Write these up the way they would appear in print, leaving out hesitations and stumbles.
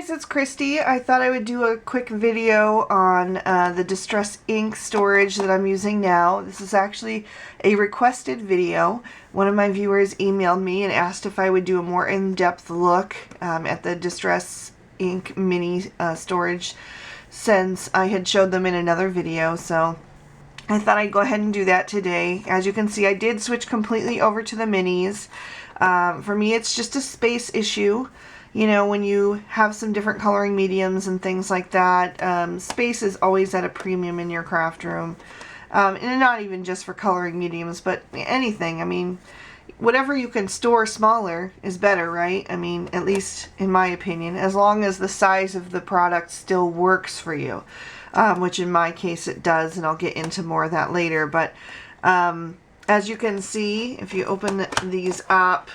guys, it's Christy. I thought I would do a quick video on the distress ink storage that I'm using now. This is actually a requested video. One of my viewers emailed me and asked if I would do a more in-depth look at the distress ink mini storage since I had showed them in another video. So I thought I'd go ahead and do that today. As you can see, I did switch completely over to the minis. For me, it's just a space issue. You know, when you have some different coloring mediums and things like that, space is always at a premium in your craft room. And not even just for coloring mediums, but anything. I mean, whatever you can store smaller is better, right? I mean, at least in my opinion, as long as the size of the product still works for you, which in my case it does, and I'll get into more of that later. But as you can see, if you open these up,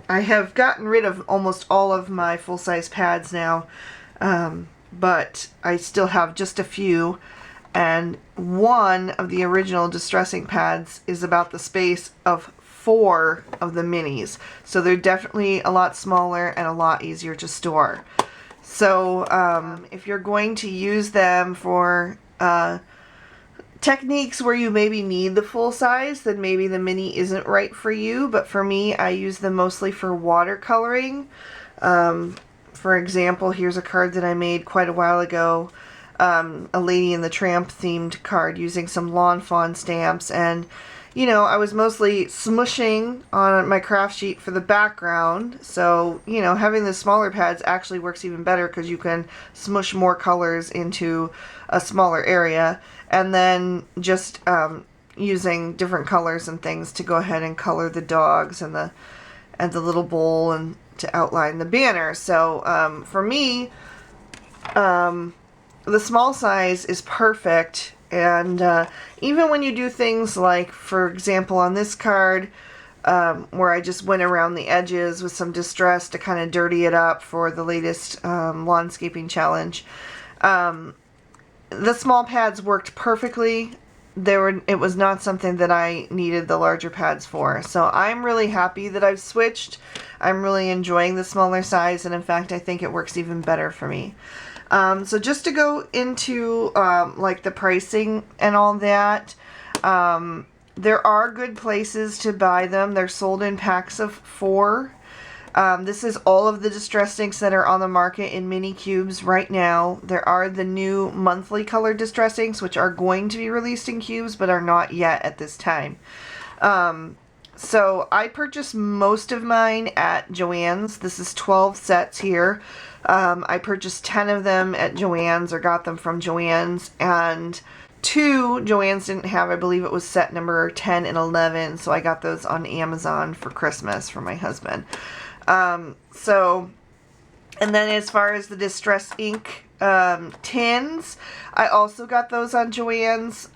I have gotten rid of almost all of my full-size pads now, but I still have just a few, and one of the original distressing pads is about the space of 4 of the minis, so they're definitely a lot smaller and a lot easier to store. So if you're going to use them for techniques where you maybe need the full size, then maybe the mini isn't right for you. But for me, I use them mostly for watercoloring. For example, here's a card that I made quite a while ago, a Lady in the Tramp themed card using some Lawn Fawn stamps, and you know, I was mostly smushing on my craft sheet for the background. So, you know, having the smaller pads actually works even better because you can smush more colors into a smaller area. And then just using different colors and things to go ahead and color the dogs and the little bowl and to outline the banner. So for me, the small size is perfect. And even when you do things like, for example, on this card, where I just went around the edges with some distress to kind of dirty it up for the latest lawnscaping challenge, the small pads worked perfectly. It was not something that I needed the larger pads for. So I'm really happy that I've switched. I'm really enjoying the smaller size, and in fact, I think it works even better for me. So just to go into like the pricing and all that, there are good places to buy them. They're sold in packs of 4. This is all of the distress inks that are on the market in mini cubes right now. There are the new monthly color distress inks, which are going to be released in cubes, but are not yet at this time. So I purchased most of mine at Joann's. This is 12 sets here. I purchased 10 of them at Joann's, or got them from Joann's, and 2 Joann's didn't have. I believe it was set number 10 and 11, so I got those on Amazon for Christmas for my husband. And then as far as the distress ink tins, I also got those on Joann's.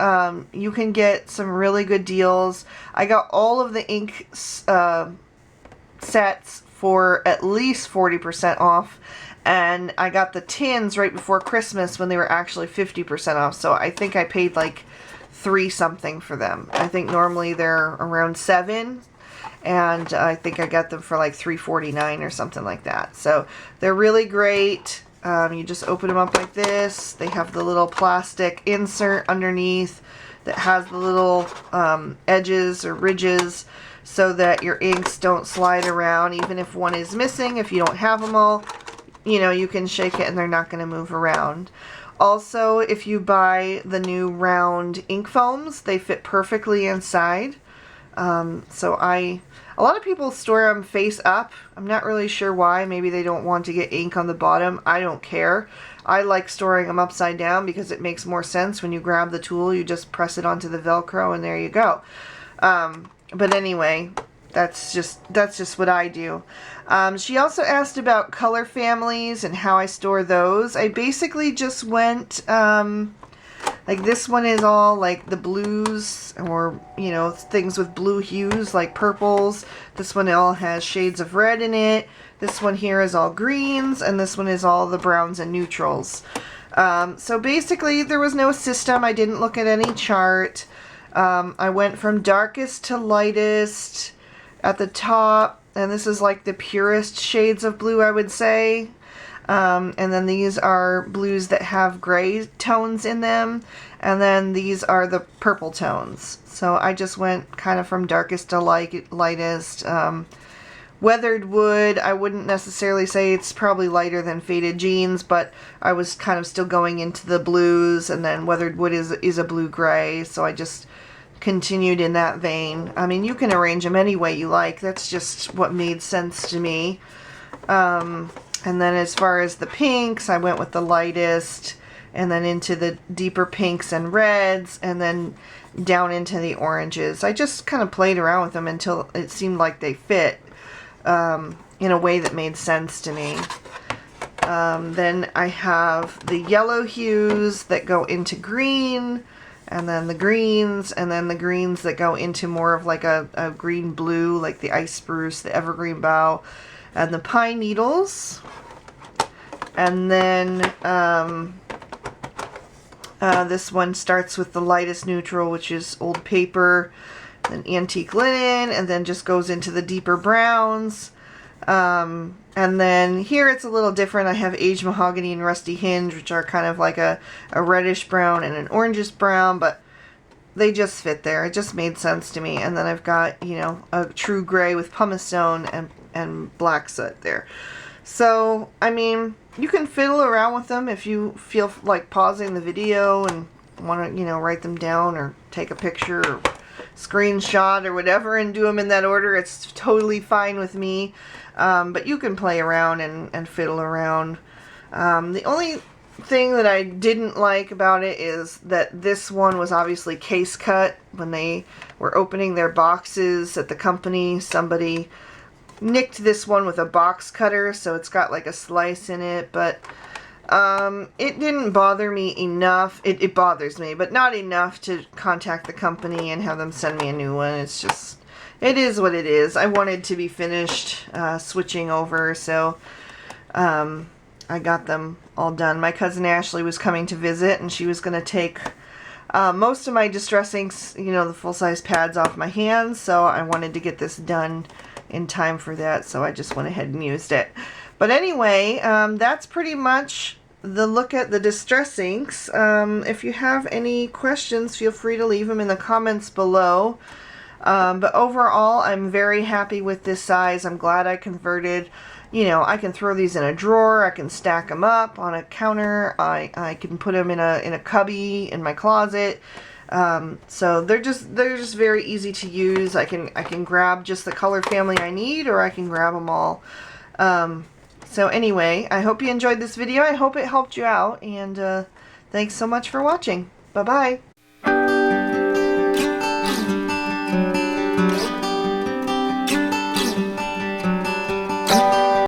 You can get some really good deals. I got all of the ink sets for at least 40% off, and I got the tins right before Christmas when they were actually 50% off. So I think I paid like $3 something for them. I think normally they're around $7. And I think I got them for like $3.49 or something like that. So they're really great. You just open them up like this. They have the little plastic insert underneath that has the little edges or ridges so that your inks don't slide around. Even if one is missing, if you don't have them all, you know, you can shake it and they're not going to move around. Also, if you buy the new round ink foams, they fit perfectly inside. A lot of people store them face up. I'm not really sure why. Maybe they don't want to get ink on the bottom. I don't care. I like storing them upside down because it makes more sense. When you grab the tool, you just press it onto the Velcro and there you go. But anyway, that's just what I do. She also asked about color families and how I store those. I basically just went, like this one is all like the blues, or you know, things with blue hues like purples. This one all has shades of red in it. This one here is all greens, and this one is all the browns and neutrals. So basically there was no system. I didn't look at any chart. I went from darkest to lightest at the top, and this is like the purest shades of blue, I would say. And then these are blues that have gray tones in them. And then these are the purple tones. So I just went kind of from darkest to lightest. Weathered wood, I wouldn't necessarily say it's probably lighter than faded jeans, but I was kind of still going into the blues, and then weathered wood is a blue-gray, so I just continued in that vein. I mean, you can arrange them any way you like. That's just what made sense to me. And then as far as the pinks, I went with the lightest, and then into the deeper pinks and reds, and then down into the oranges. I just kind of played around with them until it seemed like they fit in a way that made sense to me. Then I have the yellow hues that go into green, and then the greens, and then the greens that go into more of like a green blue, like the ice spruce, the evergreen bough, and the pine needles. And then this one starts with the lightest neutral, which is old paper, then antique linen, and then just goes into the deeper browns. And then here it's a little different. I have aged mahogany and rusty hinge, which are kind of like a reddish brown and an orangish brown, but they just fit there. It just made sense to me. And then I've got, you know, a true gray with pumice stone and black soot there. So, I mean, you can fiddle around with them if you feel like pausing the video and want to, you know, write them down or take a picture or screenshot or whatever and do them in that order. It's totally fine with me. But you can play around and fiddle around. The only thing that I didn't like about it is that this one was obviously case cut. When they were opening their boxes at the company, somebody nicked this one with a box cutter, so it's got like a slice in it, but it didn't bother me enough. It bothers me, but not enough to contact the company and have them send me a new one. It's just, it is what it is. I wanted to be finished switching over, so I got them all done. My cousin Ashley was coming to visit, and she was going to take most of my distress inks, you know, the full-size pads off my hands, so I wanted to get this done in time for that, so I just went ahead and used it. But anyway, that's pretty much the look at the distress inks. If you have any questions, feel free to leave them in the comments below. But overall, I'm very happy with this size. I'm glad I converted. You know, I can throw these in a drawer. I can stack them up on a counter. I can put them in a cubby in my closet. So they're just very easy to use. I can grab just the color family I need, or I can grab them all. So anyway, I hope you enjoyed this video. I hope it helped you out, and thanks so much for watching. Bye-bye.